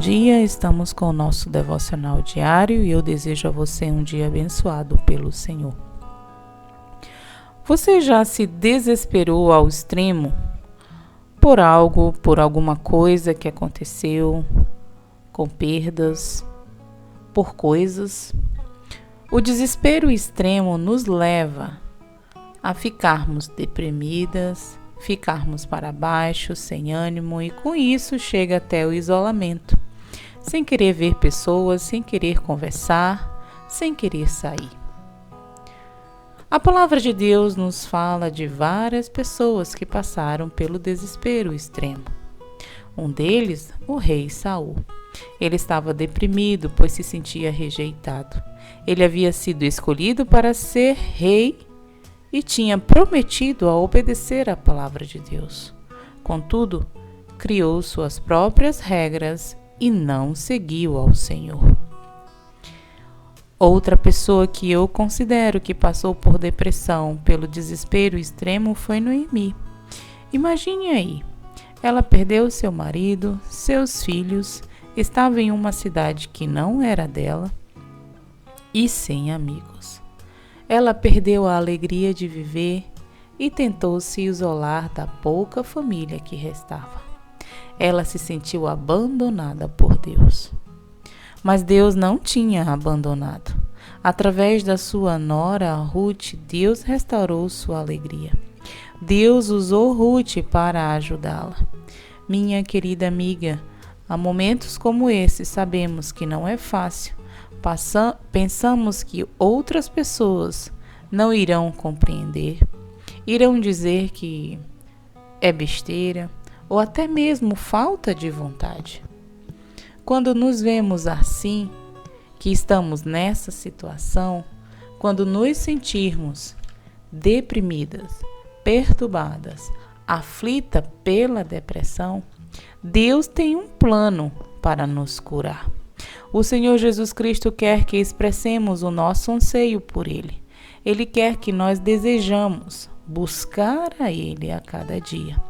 dia, estamos com o nosso devocional diário e eu desejo a você um dia abençoado pelo Senhor. Você já se desesperou ao extremo por algo, por alguma coisa que aconteceu, com perdas, por coisas? O desespero extremo nos leva a ficarmos deprimidas, ficarmos para baixo, sem ânimo e com isso chega até o isolamento, sem querer ver pessoas, sem querer conversar, sem querer sair. A palavra de Deus nos fala de várias pessoas que passaram pelo desespero extremo. Um deles, o rei Saul. Ele estava deprimido, pois se sentia rejeitado. Ele havia sido escolhido para ser rei e tinha prometido a obedecer à palavra de Deus. Contudo, criou suas próprias regras e não seguiu ao Senhor. Outra pessoa que eu considero que passou por depressão, pelo desespero extremo, foi Noemi. Imagine aí, ela perdeu seu marido, seus filhos, estava em uma cidade que não era dela e sem amigos. Ela perdeu a alegria de viver e tentou se isolar da pouca família que restava. Ela se sentiu abandonada por Deus. Mas Deus não tinha abandonado. Através da sua nora, Ruth, Deus restaurou sua alegria. Deus usou Ruth para ajudá-la. Minha querida amiga, há momentos como esse, sabemos que não é fácil. Pensamos que outras pessoas não irão compreender, irão dizer que é besteira ou até mesmo falta de vontade. Quando nos vemos assim, que estamos nessa situação, quando nos sentirmos deprimidas, perturbadas, aflita pela depressão, Deus tem um plano para nos curar. O Senhor Jesus Cristo quer que expressemos o nosso anseio por Ele. Ele quer que nós desejamos buscar a Ele a cada dia.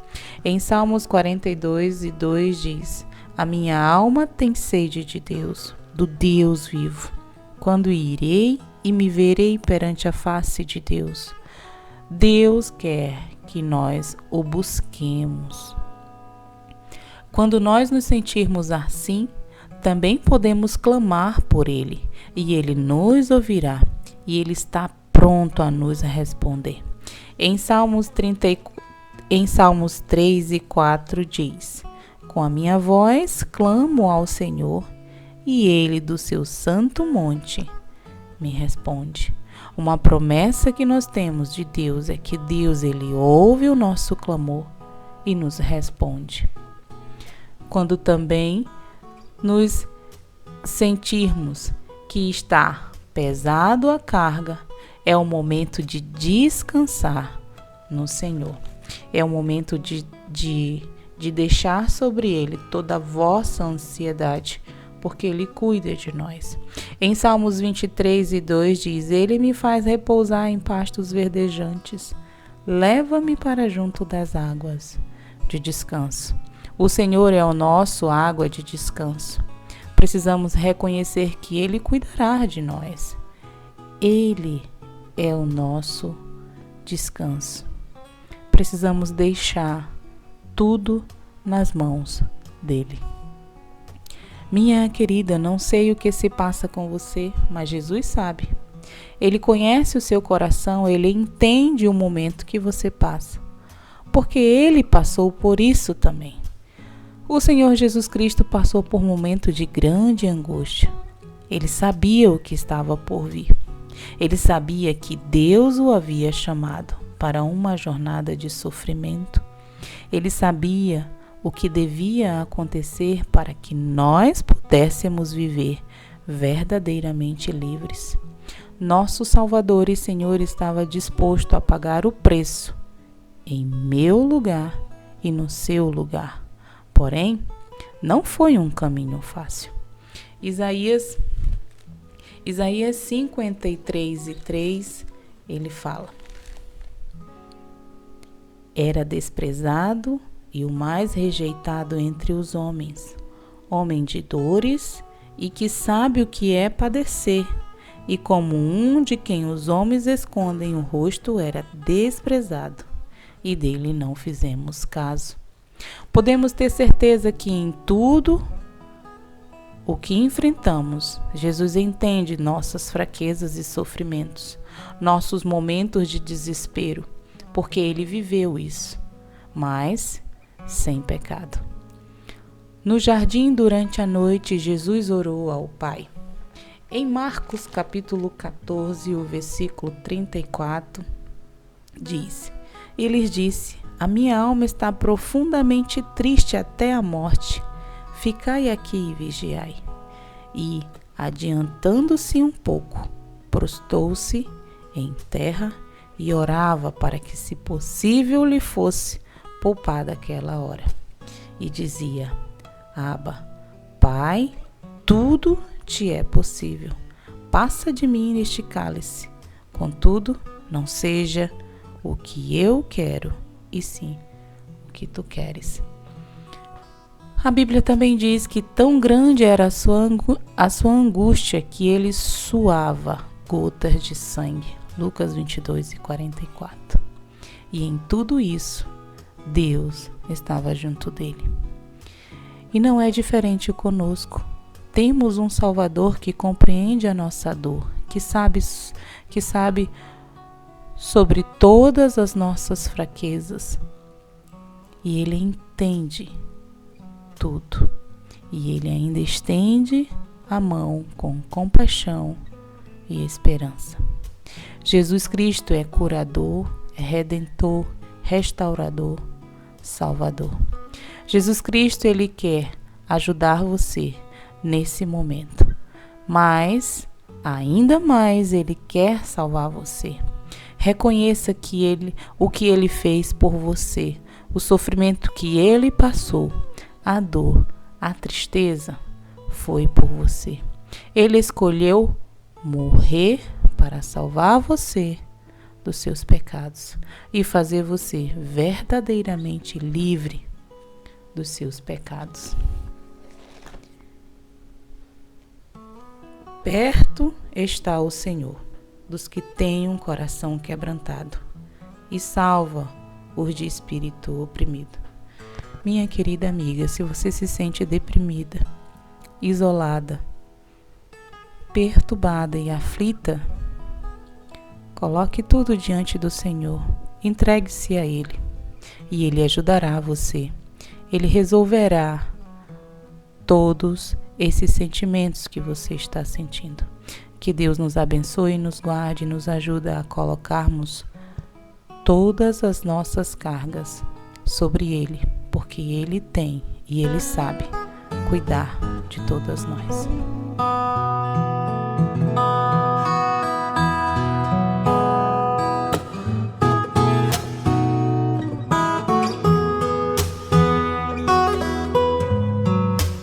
Em Salmos 42:2 diz: a minha alma tem sede de Deus, do Deus vivo. Quando irei e me verei perante a face de Deus? Deus quer que nós o busquemos. Quando nós nos sentirmos assim, também podemos clamar por Ele, e Ele nos ouvirá, e Ele está pronto a nos responder. Em Salmos 3:4 diz: com a minha voz clamo ao Senhor, e Ele do seu santo monte me responde. Uma promessa que nós temos de Deus é que Deus, Ele ouve o nosso clamor e nos responde. Quando também nos sentirmos que está pesado a carga, é o momento de descansar no Senhor. É o momento de deixar sobre Ele toda a vossa ansiedade, porque Ele cuida de nós. Em Salmos 23:2 diz: Ele me faz repousar em pastos verdejantes, leva-me para junto das águas de descanso. O Senhor é o nosso água de descanso. Precisamos reconhecer que Ele cuidará de nós. Ele é o nosso descanso. Precisamos deixar tudo nas mãos dele. Minha querida, não sei o que se passa com você, mas Jesus sabe. Ele conhece o seu coração, Ele entende o momento que você passa, porque Ele passou por isso também. O Senhor Jesus Cristo passou por um momento de grande angústia. Ele sabia o que estava por vir. Ele sabia que Deus o havia chamado para uma jornada de sofrimento. Ele sabia o que devia acontecer para que nós pudéssemos viver verdadeiramente livres. Nosso Salvador e Senhor estava disposto a pagar o preço em meu lugar e no seu lugar. Porém, não foi um caminho fácil. Isaías 53:3, ele fala: era desprezado e o mais rejeitado entre os homens, homem de dores e que sabe o que é padecer, e como um de quem os homens escondem o rosto era desprezado, e dele não fizemos caso. Podemos ter certeza que em tudo o que enfrentamos, Jesus entende nossas fraquezas e sofrimentos, nossos momentos de desespero, porque ele viveu isso, mas sem pecado. No jardim, durante a noite, Jesus orou ao Pai. Em Marcos capítulo 14, o versículo 34, diz: E lhes disse: A minha alma está profundamente triste até a morte. Ficai aqui e vigiai. E, adiantando-se um pouco, prostou-se em terra e orava para que, se possível, lhe fosse poupada aquela hora. E dizia: Abba, Pai, tudo te é possível. Passa de mim este cálice. Contudo, não seja o que eu quero, e sim o que tu queres. A Bíblia também diz que tão grande era a sua angústia que ele suava gotas de sangue. Lucas 22:44. E em tudo isso, Deus estava junto dele. E não é diferente conosco. Temos um Salvador que compreende a nossa dor, que sabe sobre todas as nossas fraquezas. E ele entende tudo. E ele ainda estende a mão com compaixão e esperança. Jesus Cristo é curador, é redentor, restaurador, salvador. Jesus Cristo, ele quer ajudar você nesse momento, mas ainda mais ele quer salvar você. Reconheça o que ele fez por você, o sofrimento que ele passou, a dor, a tristeza foi por você. Ele escolheu morrer para salvar você dos seus pecados e fazer você verdadeiramente livre dos seus pecados. Perto está o Senhor dos que têm um coração quebrantado e salva os de espírito oprimido. Minha querida amiga, se você se sente deprimida, isolada, perturbada e aflita, coloque tudo diante do Senhor, entregue-se a Ele e Ele ajudará você. Ele resolverá todos esses sentimentos que você está sentindo. Que Deus nos abençoe, nos guarde e nos ajude a colocarmos todas as nossas cargas sobre Ele, porque Ele tem e Ele sabe cuidar de todas nós.